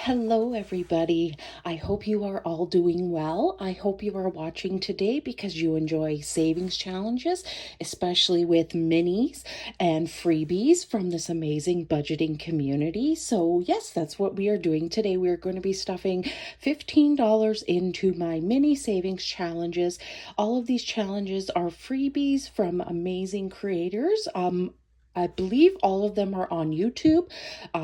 Hello, everybody. I hope you are all doing well. I hope you are watching today because you enjoy savings challenges, especially with minis and freebies from this amazing budgeting community. So yes, that's what we are doing today. We're going to be stuffing $15 into my mini savings challenges. All of these challenges are freebies from amazing creators. I believe all of them are on YouTube.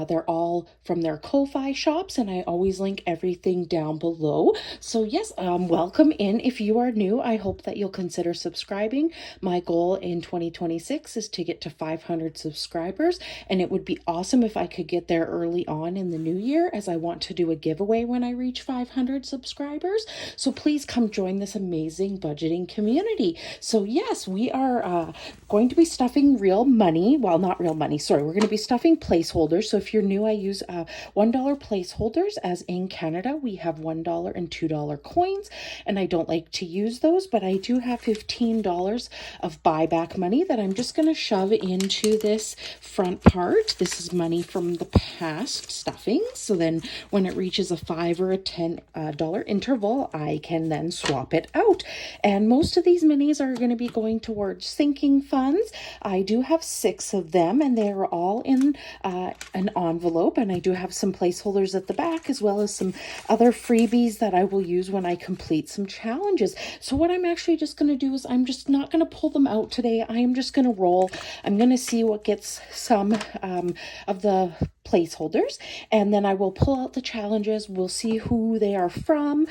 They're all from their Ko-Fi shops, and I always link everything down below. So yes, welcome in. If you are new, I hope that you'll consider subscribing. My goal in 2026 is to get to 500 subscribers, and it would be awesome if I could get there early on in the new year, as I want to do a giveaway when I reach 500 subscribers. So please come join this amazing budgeting community. So yes, we are going to be stuffing real money. Well, not real money, sorry. We're going to be stuffing placeholders. So if you're new, I use $1 placeholders, as in Canada, we have $1 and $2 coins, and I don't like to use those, but I do have $15 of buyback money that I'm just going to shove into this front part. This is money from the past stuffing. So then when it reaches a $5 or a $10 interval, I can then swap it out. And most of these minis are going to be going towards sinking funds. I do have 6 of them, and they are all in an envelope, and I do have some placeholders at the back, as well as some other freebies that I will use when I complete some challenges. So what I'm actually just going to do is I'm just not going to pull them out today. I am just going to roll. I'm going to see what gets some of the placeholders, and then I will pull out the challenges. We'll see who they are from,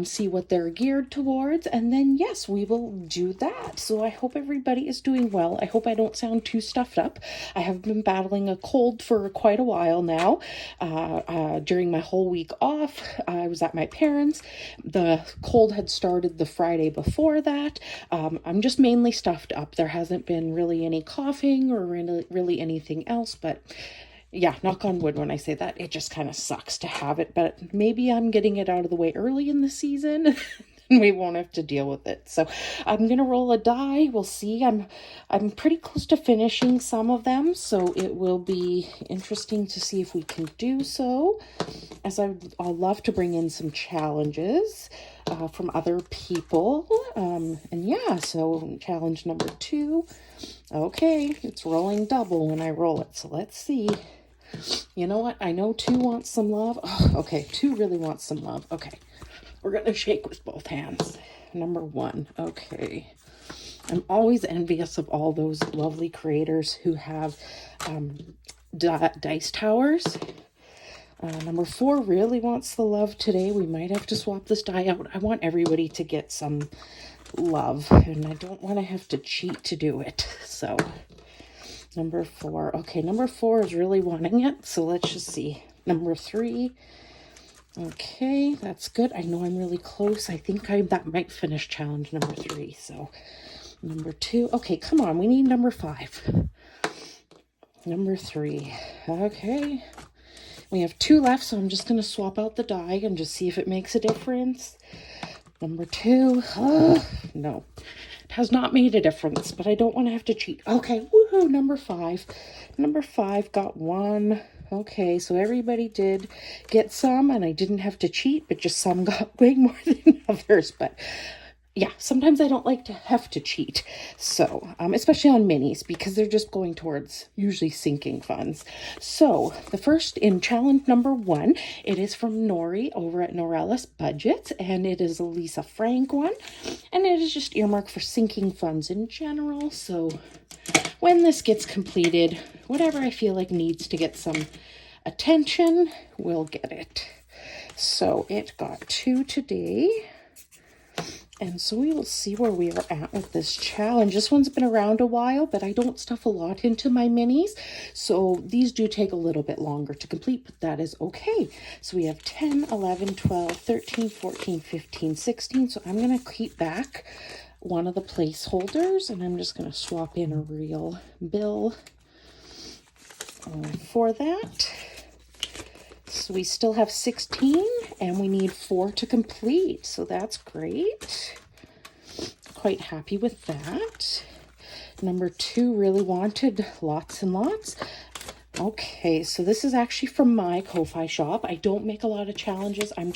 see what they're geared towards, and then yes, we will do that. So I hope everybody is doing well. I hope I don't sound too stuffed up. I have been battling a cold for quite a while now. During my whole week off, I was at my parents'. The cold had started the Friday before that. I'm just mainly stuffed up. There hasn't been really any coughing or really anything else, but yeah, knock on wood when I say that. It just kind of sucks to have it, but maybe I'm getting it out of the way early in the season and we won't have to deal with it. So I'm going to roll a die. We'll see. I'm pretty close to finishing some of them, so it will be interesting to see if we can do so, as I'll love to bring in some challenges from other people. And yeah, so challenge number 2. Okay, it's rolling double when I roll it, so let's see. You know what? I know 2 wants some love. Oh, okay, 2 really wants some love. Okay, we're going to shake with both hands. Number 1. Okay. I'm always envious of all those lovely creators who have dice towers. Number 4 really wants the love today. We might have to swap this die out. I want everybody to get some love, and I don't want to have to cheat to do it. So number 4. Okay, number 4 is really wanting it, so let's just see. Number 3. Okay, that's good. I know I'm really close. I think that might finish challenge number 3. So number 2. Okay, come on. We need number 5. Number 3. Okay. We have 2 left, so I'm just going to swap out the die and just see if it makes a difference. Number 2. Oh, no. It has not made a difference, but I don't want to have to cheat. Okay, woohoo, number 5. Number 5 got 1. Okay, so everybody did get some, and I didn't have to cheat, but just some got way more than others. But yeah, sometimes I don't like to have to cheat. So, especially on minis, because they're just going towards usually sinking funds. So, the first in challenge number 1, it is from Nori over at Norellis Budget, and it is a Lisa Frank one, and it is just earmarked for sinking funds in general. So, when this gets completed, whatever I feel like needs to get some attention, we'll get it. So, it got 2 today. And so we will see where we are at with this challenge. This one's been around a while, but I don't stuff a lot into my minis. So these do take a little bit longer to complete, but that is okay. So we have 10, 11, 12, 13, 14, 15, 16. So I'm going to keep back one of the placeholders, and I'm just going to swap in a real bill for that. So we still have 16, and we need 4 to complete. So that's great. Quite happy with that. Number 2 really wanted lots and lots. Okay, so this is actually from my Ko-Fi shop. I don't make a lot of challenges. I'm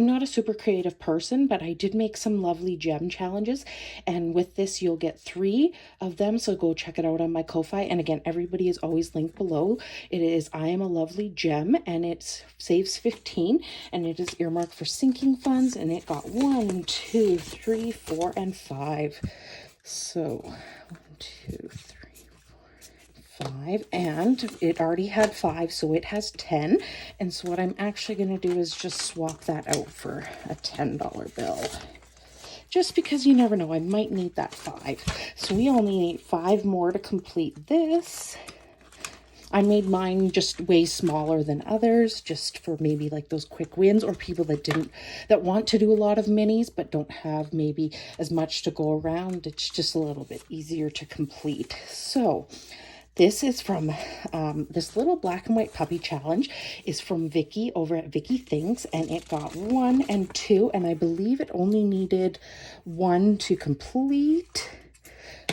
not a super creative person, but I did make some lovely gem challenges. And with this, you'll get 3 of them. So go check it out on my Ko-Fi. And again, everybody is always linked below. It is I Am a Lovely Gem, and it saves 15, and it is earmarked for sinking funds. And it got 1, 2, 3, 4, and 5. So 1, 2, 3. 5, and it already had 5, so it has 10. And so what I'm actually going to do is just swap that out for a $10 bill, just because you never know, I might need that 5. So we only need 5 more to complete this. I made mine just way smaller than others, just for maybe like those quick wins, or people that want to do a lot of minis but don't have maybe as much to go around. It's just a little bit easier to complete. So this is from this little black and white puppy challenge is from Vicky over at Vicky Thinks, and it got 1 and 2, and I believe it only needed 1 to complete.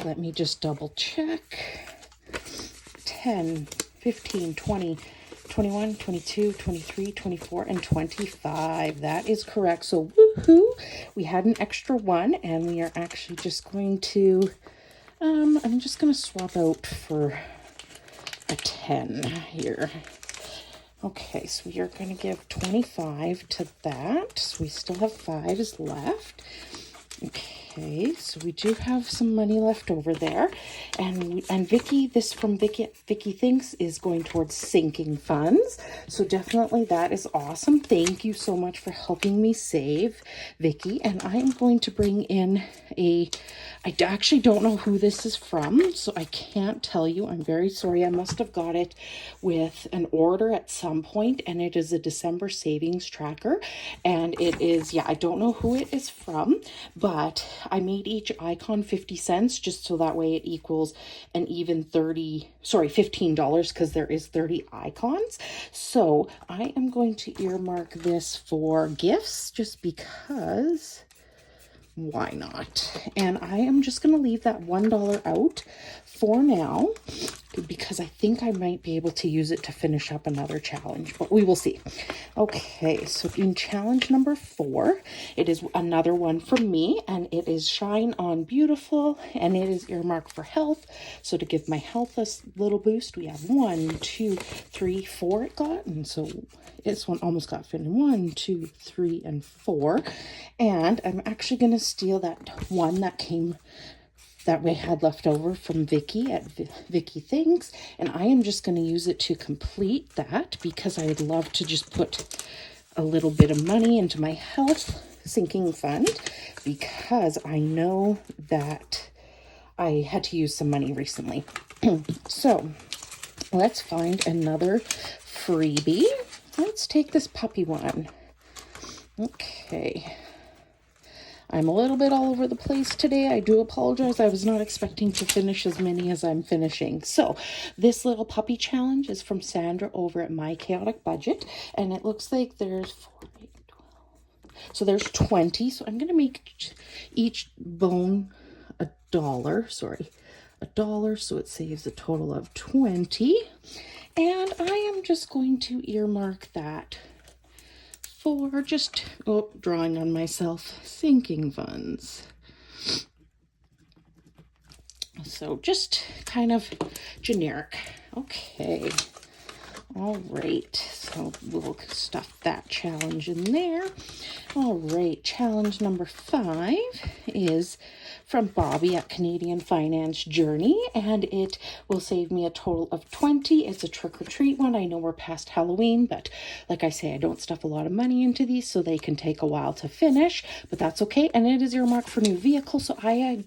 Let me just double check. 10, 15, 20, 21, 22, 23, 24, and 25. That is correct. So woohoo! We had an extra 1, and we are actually just going to I'm just going to swap out for a 10 here. Okay, so we are going to give 25 to that. So we still have 5s left. Okay, so we do have some money left over there. And Vicky, this from Vicky Thinks is going towards sinking funds. So definitely that is awesome. Thank you so much for helping me save, Vicky. And I am going to bring in I actually don't know who this is from, so I can't tell you. I'm very sorry. I must have got it with an order at some point, and it is a December savings tracker. And it is, yeah, I don't know who it is from, but I made each icon 50 cents just so that way it equals an even $15, because there is 30 icons. So I am going to earmark this for gifts just because why not? And I am just going to leave that $1 out for now, because I think I might be able to use it to finish up another challenge, but we will see. Okay, so in challenge number 4, it is another one from me, and it is Shine On Beautiful, and it is earmarked for health. So to give my health a little boost, we have 1, 2, 3, 4 it got, and so this one almost got finished. 1, 2, 3, and 4. And I'm actually going to steal that one that we had left over from Vicky at Vicky Thinks, and I am just going to use it to complete that, because I would love to just put a little bit of money into my health sinking fund, because I know that I had to use some money recently. So let's find another freebie. Let's take this puppy one. Okay. I'm a little bit all over the place today. I do apologize. I was not expecting to finish as many as I'm finishing. So this little puppy challenge is from Sandra over at My Chaotic Budget. And it looks like there's 4, 8, 12. So there's 20. So I'm going to make each bone $1. Sorry, $1. So it saves a total of 20. And I am just going to earmark that for just, drawing on myself, sinking funds. So just kind of generic. Okay. All right. So we'll stuff that challenge in there. All right. Challenge number 5 is from Bobby at Canadian Finance Journey, and it will save me a total of 20. It's a trick-or-treat one. I know we're past Halloween, but like I say, I don't stuff a lot of money into these, so they can take a while to finish, but that's okay. And it is earmarked for new vehicle, so I had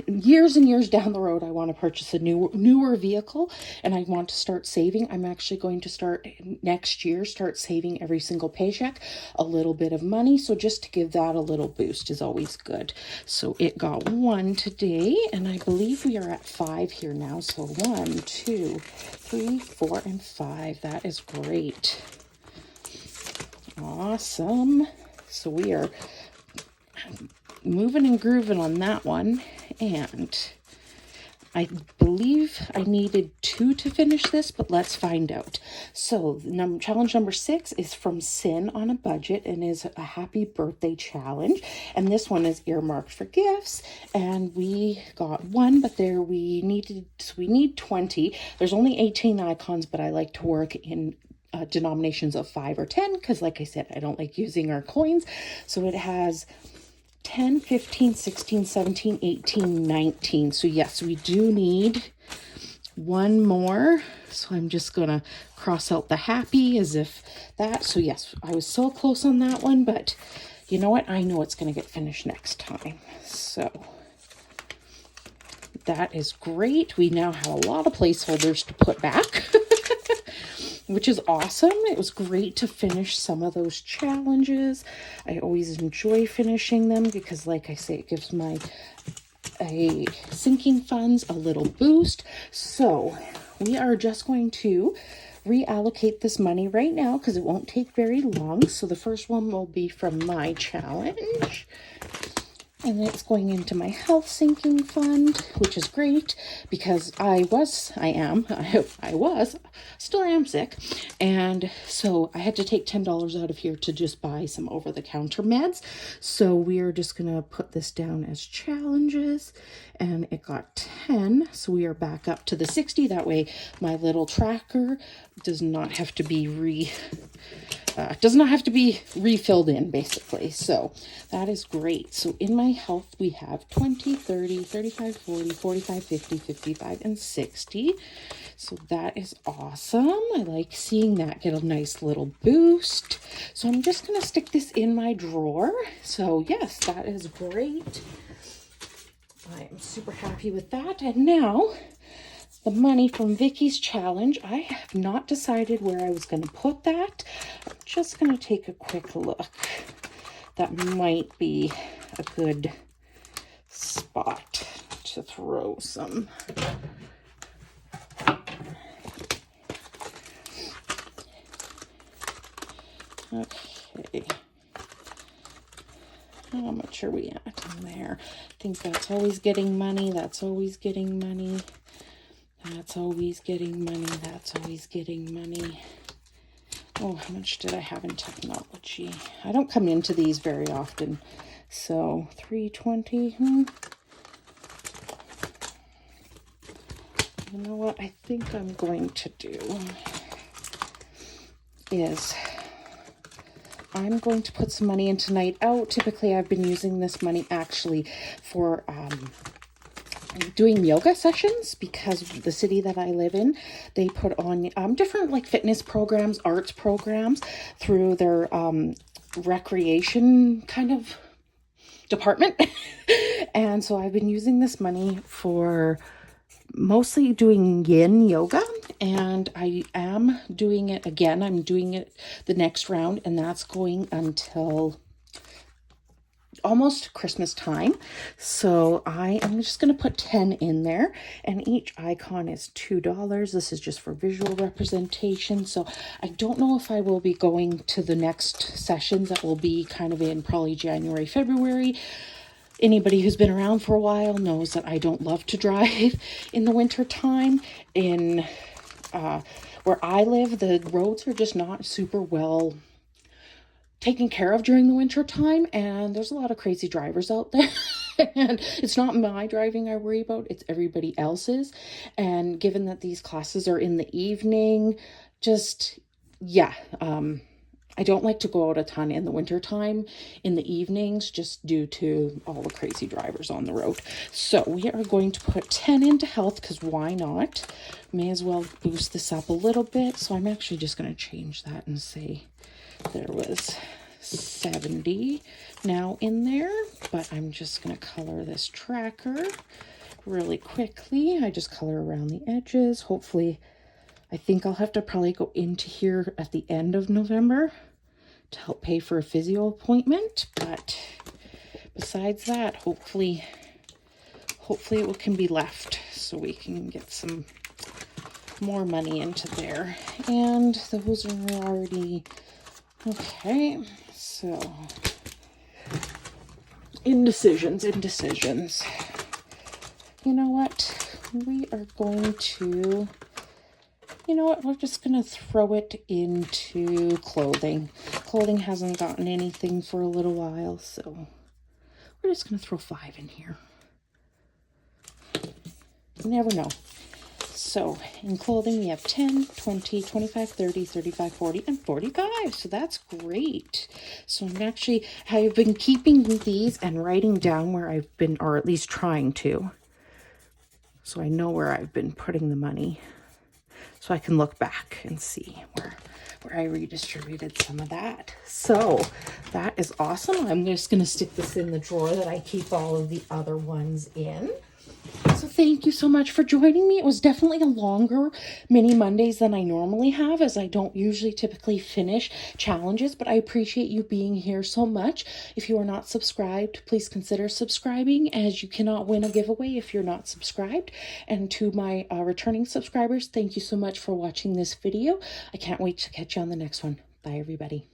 years and years down the road, I want to purchase a newer vehicle, and I want to start saving. I'm actually going to start next year, start saving every single paycheck a little bit of money. So just to give that a little boost is always good. So it got 1 today, and I believe we are at 5 here now. So 1, 2, 3, 4, and 5. That is great. Awesome. So we are moving and grooving on that one. And I believe believe I needed 2 to finish this, but let's find out. So challenge number 6 is from Sin on a Budget and is a happy birthday challenge. And this one is earmarked for gifts. And we got 1, but we need 20. There's only 18 icons, but I like to work in denominations of 5 or 10 because, like I said, I don't like using our coins. So it has 10, 15, 16, 17, 18, 19. So yes, we do need 1 more. So I'm just going to cross out the happy as if that. So yes, I was so close on that one, but you know what? I know it's going to get finished next time. So that is great. We now have a lot of placeholders to put back. Which is awesome. It was great to finish some of those challenges. I always enjoy finishing them because, like I say, it gives my sinking funds a little boost. So we are just going to reallocate this money right now because it won't take very long. So the first one will be from my challenge. And it's going into my health sinking fund, which is great because still am sick. And so I had to take $10 out of here to just buy some over-the-counter meds. So we are just going to put this down as challenges. And it got 10. So we are back up to the 60. That way my little tracker does not have to be refilled in, basically. So that is great. So in my health, we have 20, 30, 35, 40, 45, 50, 55, and 60. So that is awesome. I like seeing that get a nice little boost. So I'm just going to stick this in my drawer. So yes, that is great. I am super happy with that. And now the money from Vicky's challenge, I have not decided where I was going to put that. I'm just going to take a quick look. That might be a good spot to throw some. Okay. How much are we at in there? I think that's always getting money. That's always getting money. That's always getting money. That's always getting money. Oh, how much did I have in technology? I don't come into these very often. So 320. You know what I think I'm going to do is I'm going to put some money into Night Out. Typically, I've been using this money actually for doing yoga sessions because the city that I live in, they put on different like fitness programs, arts programs through their recreation kind of department. And so I've been using this money for mostly doing yin yoga, and I am doing it again. I'm doing it the next round, and that's going until almost Christmas time. So I am just going to put 10 in there, and each icon is $2. This is just for visual representation. So I don't know if I will be going to the next sessions that will be kind of in probably January, February. Anybody who's been around for a while knows that I don't love to drive in the winter time. In where I live, the roads are just not super well taken care of during the winter time, and there's a lot of crazy drivers out there. And it's not my driving I worry about, it's everybody else's. And given that these classes are in the evening, I don't like to go out a ton in the winter time in the evenings just due to all the crazy drivers on the road. So we are going to put 10 into health because why not? May as well boost this up a little bit. So I'm actually just going to change that and say there was 70 now in there, but I'm just going to color this tracker really quickly. I just color around the edges. Hopefully, I think I'll have to probably go into here at the end of November to help pay for a physio appointment. But besides that, hopefully it can be left so we can get some more money into there. And those are already okay. So indecisions. You know what? we are going to, you know what, we're just going to throw it into clothing. Clothing hasn't gotten anything for a little while, so we're just going to throw 5 in here. You never know. So in clothing, we have 10, 20, 25, 30, 35, 40, and 45. So that's great. So I've been keeping these and writing down where I've been, or at least trying to. So I know where I've been putting the money. So I can look back and see where I redistributed some of that. So that is awesome. I'm just going to stick this in the drawer that I keep all of the other ones in. So thank you so much for joining me. It was definitely a longer mini Mondays than I normally have, as I don't usually typically finish challenges, but I appreciate you being here so much. If you are not subscribed, please consider subscribing, as you cannot win a giveaway if you're not subscribed. And to my returning subscribers, thank you so much for watching this video. I can't wait to catch you on the next one. Bye, everybody.